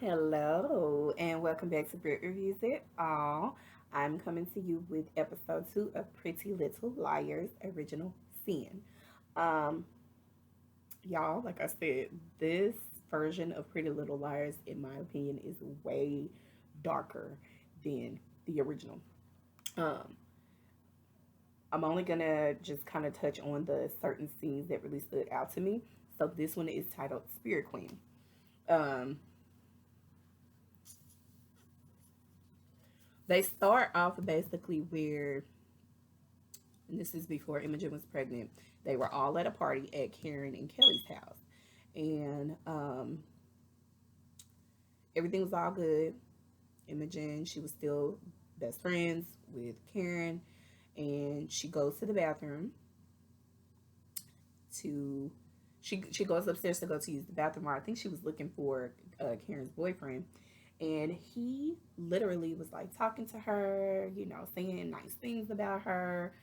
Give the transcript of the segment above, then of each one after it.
Hello, and welcome back to Brit Reviews It All. I'm coming to you with episode 2 of Pretty Little Liars Original Sin. Um, y'all, like I said, this version of Pretty Little Liars, in my opinion, is way darker than the original. Um, I'm only gonna just kind of touch on the certain scenes that really stood out to me. So this one is titled Spirit Queen. Um, they start off basically where, and this is before Imogen was pregnant. They were all at a party at Karen and Kelly's house, and everything was all good. Imogen, she was still best friends with Karen, and she goes to the bathroom to she goes upstairs to go to use the bathroom. Or I think she was looking for Karen's boyfriend, and he literally was like talking to her, saying nice things about her,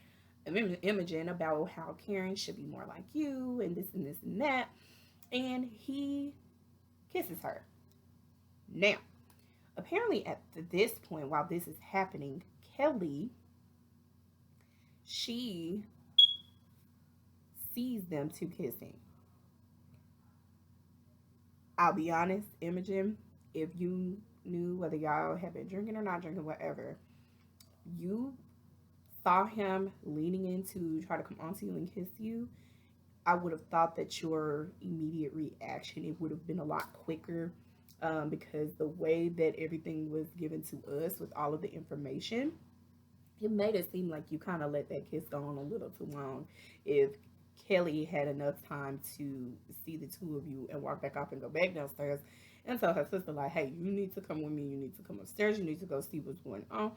Imogen, about how Karen should be more like you and this and this and that. And he kisses her. Now, apparently at this point, while this is happening, Kelly, she sees them two kissing. I'll be honest, Imogen, if you knew whether y'all had been drinking or not drinking, whatever, you saw him leaning in to try to come onto you and kiss you, I would have thought that your immediate reaction, it would have been a lot quicker, because the way that everything was given to us with all of the information, it made it seem like you kind of let that kiss go on a little too long. If Kelly had enough time to see the two of you and walk back up and go back downstairs and tell her sister, like, hey, you need to come with me, you need to come upstairs, you need to go see what's going on,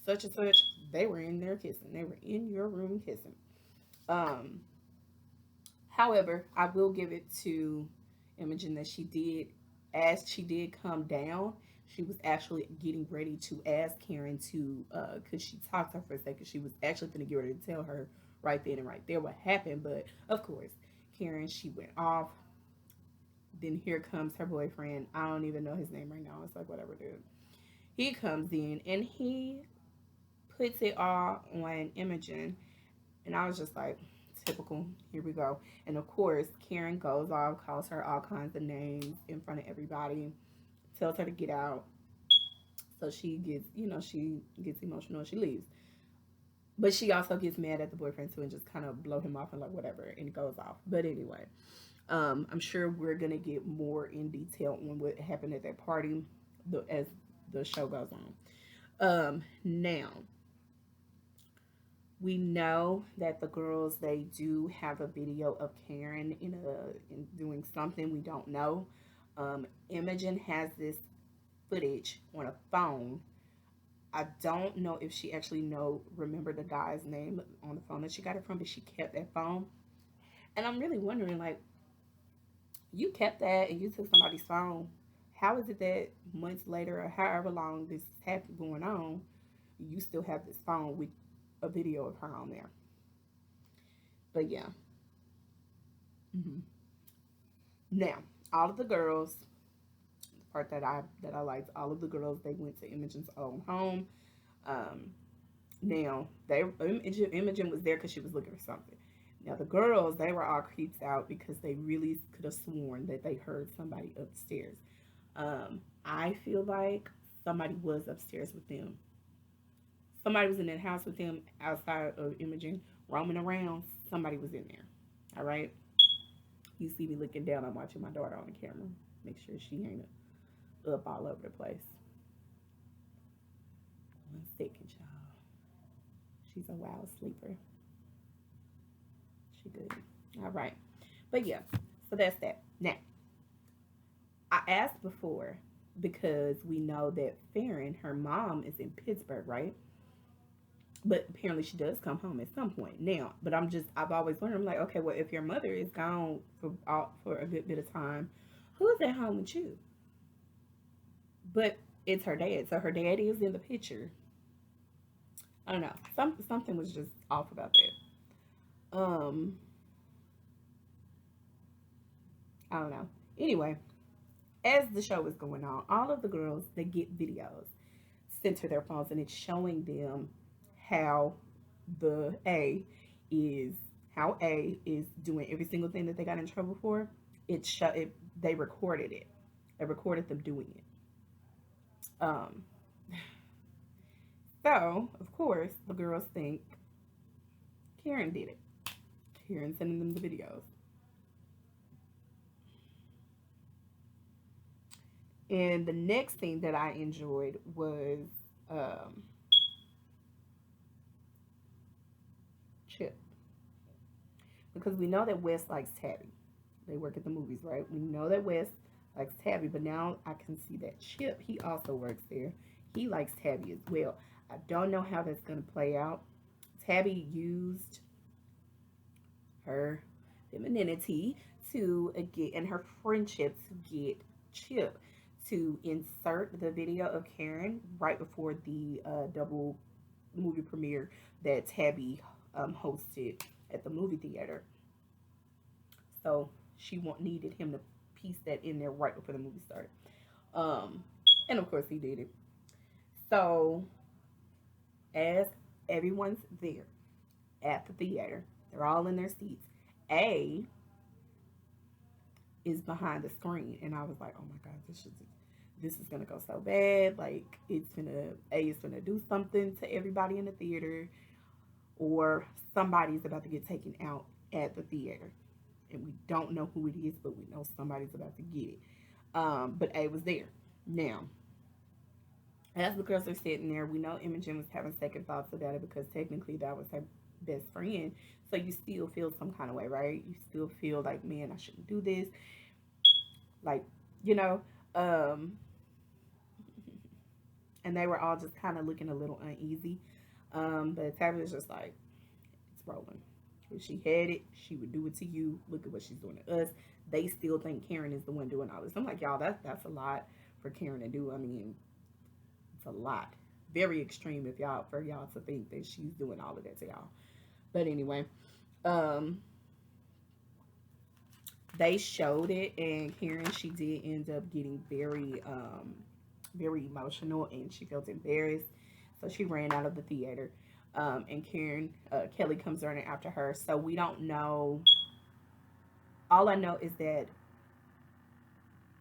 such and such, they were in there kissing. They were in your room kissing. Um, However, I will give it to Imogen that she did, as she did come down, she was actually getting ready to ask Karen to, because she talked to her for a second. She was actually going to get ready to tell her right then and right there what happened. But of course, Karen, she went off. Then here comes her boyfriend. I don't even know his name right now. It's like, whatever, dude. He comes in and he puts it all on Imogen. And I was just like, typical, here we go. And of course, Karen goes off, calls her all kinds of names in front of everybody, tells her to get out. So she gets emotional, she leaves. But she also gets mad at the boyfriend too and just kind of blow him off and like whatever and goes off. But anyway, I'm sure we're gonna get more in detail on what happened at that party as the show goes on. Now we know that the girls, they do have a video of Karen in doing something we don't know. Imogen has this footage on a phone. I don't know if she actually remember the guy's name on the phone that she got it from, but she kept that phone. And I'm really wondering, like, you kept that and you took somebody's phone. How is it that months later or however long this happened going on, you still have this phone with a video of her on there? But yeah. Hmm. Now, all of the girls, the part that I liked, all of the girls, they went to Imogen's own home. Um, Now, Imogen was there because she was looking for something. Now the girls, they were all creeped out because they really could have sworn that they heard somebody upstairs. I feel like somebody was upstairs with them. Somebody was in that house with them outside of Imogen, roaming around. Somebody was in there. All right. You see me looking down. I'm watching my daughter on the camera. Make sure she ain't up all over the place. One second, y'all. She's a wild sleeper. She good. All right. But yeah, so that's that. Now, I asked before because we know that Farron, her mom, is in Pittsburgh, right? But apparently she does come home at some point now. But I've always wondered, I'm like, okay, well, if your mother is gone for a good bit of time, who's at home with you? But it's her dad, so her dad is in the picture. I don't know. Something was just off about that. I don't know. Anyway, as the show is going on, all of the girls, they get videos sent to their phones, and it's showing them how the A is how A is doing every single thing that they got in trouble for. It they recorded it. They recorded them doing it. Um, so of course the girls think Karen did it. Karen sending them the videos. And the next thing that I enjoyed was um, Chip, because we know that Wes likes Tabby. They work at the movies, right? We know that Wes likes Tabby, but now I can see that Chip, he also works there. He likes Tabby as well. I don't know how that's going to play out. Tabby used her femininity to get, and her friendship to get Chip to insert the video of Karen right before the double movie premiere that Tabby hosted at the movie theater. So she needed him to piece that in there right before the movie started. Um, and of course he did it. So as everyone's there at the theater, they're all in their seats. A is behind the screen, and I was like, oh my god, this is gonna go so bad. Like A is gonna do something to everybody in the theater, or somebody's about to get taken out at the theater, and we don't know who it is, but we know somebody's about to get it. But A was there. Now, as the girls are sitting there, we know Imogen was having second thoughts about it because technically that was her best friend. So you still feel some kind of way, right? You still feel like, man, I shouldn't do this. Like, you know, um, and they were all just kind of looking a little uneasy. But Tabby was just like, it's rolling. If she had it, she would do it to you. Look at what she's doing to us. They still think Karen is the one doing all this. I'm like, y'all, that's a lot for Karen to do. I mean, it's a lot. Very extreme if y'all for y'all to think that she's doing all of that to y'all. But anyway, um, they showed it, and Karen, she did end up getting very emotional, and she felt embarrassed, so she ran out of the theater. And Karen Kelly comes running after her. So we don't know. All I know is that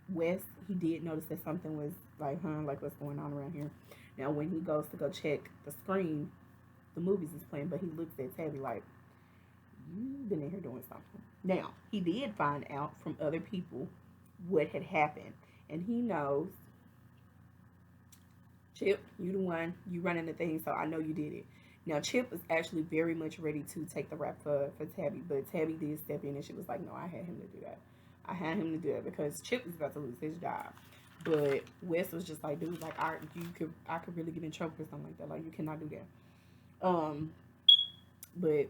Wes, he did notice that something was like, like what's going on around here. Now when he goes to go check the screen, the movies is playing, but he looks at Tabby like, you've been in here doing something. Now, he did find out from other people what had happened. And he knows, Chip, you the one, you running the thing, so I know you did it. Now, Chip was actually very much ready to take the rap for Tabby, but Tabby did step in and she was like, no, I had him to do that. I had him to do that because Chip was about to lose his job. But Wes was just like, dude, like I could really get in trouble for something like that. Like you cannot do that. Um, but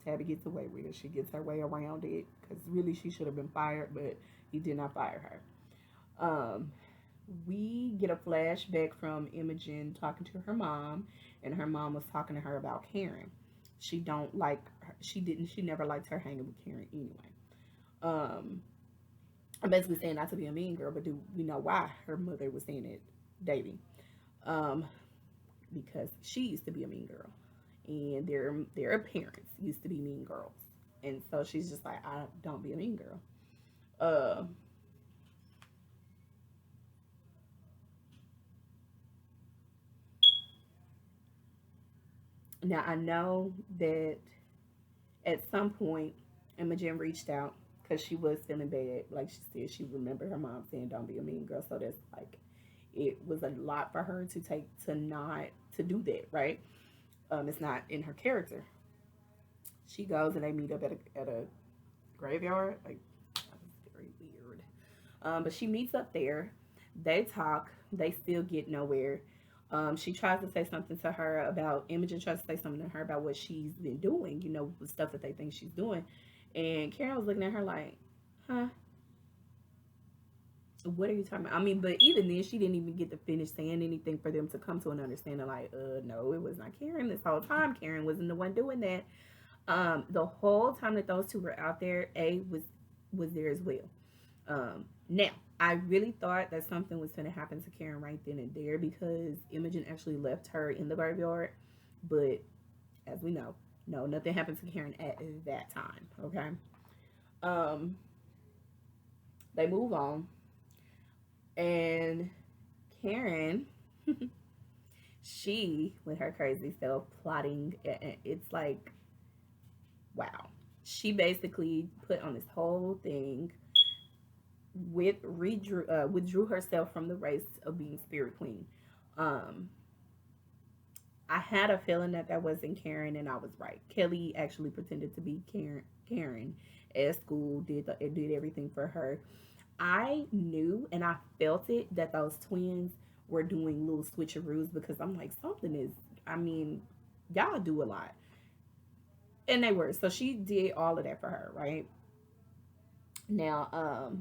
Tabby gets away with it. She gets her way around it because really she should have been fired, but he did not fire her. We get a flashback from Imogen talking to her mom, and her mom was talking to her about Karen. She don't like her, she never liked her hanging with Karen anyway. Um, I'm basically saying not to be a mean girl, but do we know why her mother was saying it, Davy? Um, because she used to be a mean girl, and their parents used to be mean girls, and so she's just like, I don't be a mean girl. Uh, Now I know that at some point Imogen reached out because she was feeling bad. Like she said, she remembered her mom saying, "Don't be a mean girl." So that's like, it was a lot for her to take to not to do that, right? It's not in her character. She goes and they meet up at a graveyard. Like that was very weird. But she meets up there. They talk. They still get nowhere. She tries to say something to her about Imogen tries to say something to her about what she's been doing, the stuff that they think she's doing. And Karen was looking at her like, huh? What are you talking about? I mean, but even then, she didn't even get to finish saying anything for them to come to an understanding. Like, no, it was not Karen this whole time. Karen wasn't the one doing that. The whole time that those two were out there, A was there as well. Now I really thought that something was going to happen to Karen right then and there because Imogen actually left her in the graveyard. But as we know, no, nothing happened to Karen at that time. Okay. Um, they move on, and Karen, she with her crazy self plotting, it's like wow. She basically put on this whole thing withdrew herself from the race of being Spirit Queen. Um, I had a feeling that that wasn't Karen, and I was right. Kelly actually pretended to be Karen at school, did everything for her. I knew and I felt it that those twins were doing little switcheroos because I'm like something is. I mean, y'all do a lot, and they were. So she did all of that for her, right? Now,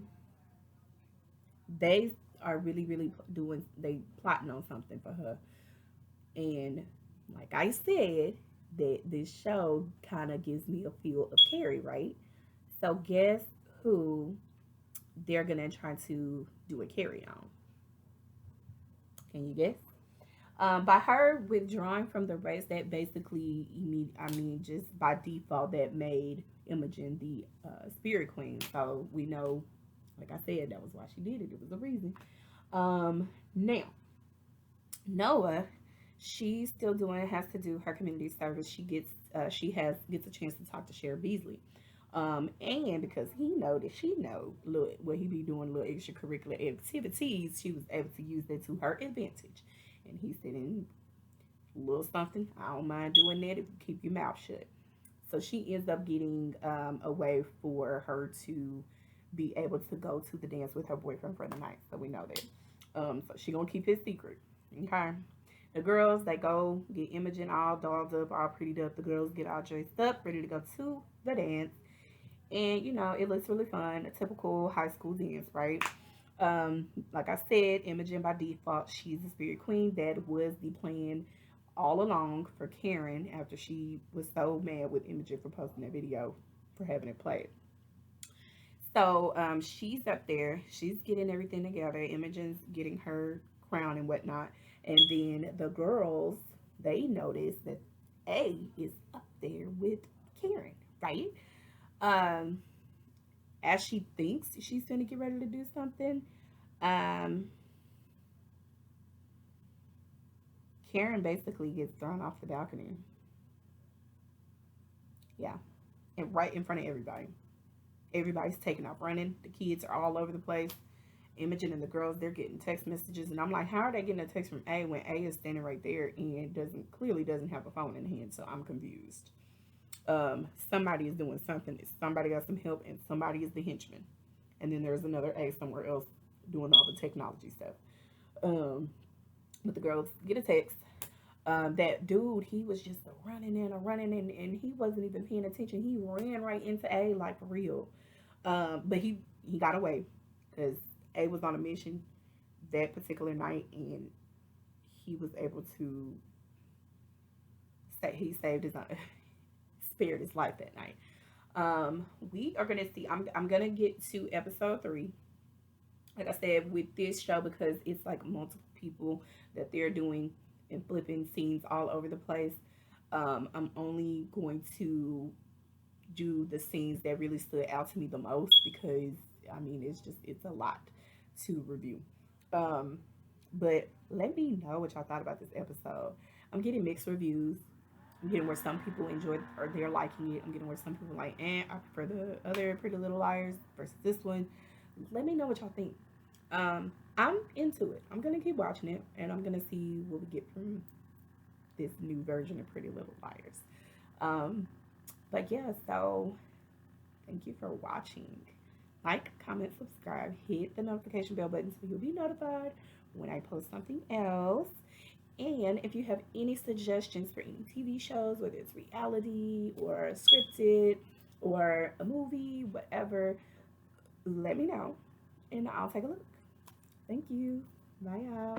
they are really doing they plotting on something for her, and like I said, that this show kind of gives me a feel of Carrie, right? So guess who they're gonna try to do a Carrie on? Can you guess? By her withdrawing from the race, that basically, I mean, just by default, that made Imogen the Spirit Queen. So we know, like I said, that was why she did it. It was a reason. Now, Noah, she's still doing has to do her community service. Gets a chance to talk to Sheriff Beasley. And because he know that she know look what he be doing little extracurricular activities, she was able to use that to her advantage. And he said, in a little something, I don't mind doing that if you keep your mouth shut. So she ends up getting a way for her to be able to go to the dance with her boyfriend for the night. So we know that. So she gonna keep his secret. Okay. The girls, they go get Imogen all dolled up, all prettied up. The girls get all dressed up, ready to go to the dance. And you know, it looks really fun. A typical high school dance, right? Like I said, Imogen by default, she's the spirit queen. That was the plan all along for Karen after she was so mad with Imogen for posting that video for having it played. So she's up there, she's getting everything together. Imogen's getting her crown and whatnot. And then the girls, they notice that A is up there with Karen, right? Um, as she thinks she's gonna get ready to do something, um, Karen basically gets thrown off the balcony. Yeah, and right in front of everybody. Everybody's taking off running. The kids are all over the place. Imogen and the girls, they're getting text messages, and I'm like, how are they getting a text from A when A is standing right there and doesn't have a phone in hand? So I'm confused. Somebody is doing something. Somebody got some help, and somebody is the henchman. And then there's another A somewhere else doing all the technology stuff. Um, but the girls get a text. That dude, he was just running and he wasn't even paying attention. He ran right into A like for real. But he got away because A was on a mission that particular night, and he was able to say he saved his spared his life that night. We are gonna see. I'm gonna get to episode 3. Like I said, with this show, because it's like multiple people that they're doing and flipping scenes all over the place. I'm only going to do the scenes that really stood out to me the most because I mean it's a lot to review. Um, but let me know what y'all thought about this episode. I'm getting mixed reviews. I'm getting where some people enjoy or they're liking it. I'm getting where some people like, I prefer the other Pretty Little Liars versus this one. Let me know what y'all think. I'm into it. I'm gonna keep watching it, and I'm gonna see what we get from this new version of Pretty Little Liars. Um, but yeah, so thank you for watching. Like, comment, subscribe, hit the notification bell button so you'll be notified when I post something else. And if you have any suggestions for any TV shows, whether it's reality or scripted or a movie, whatever, let me know and I'll take a look. Thank you. Bye, y'all.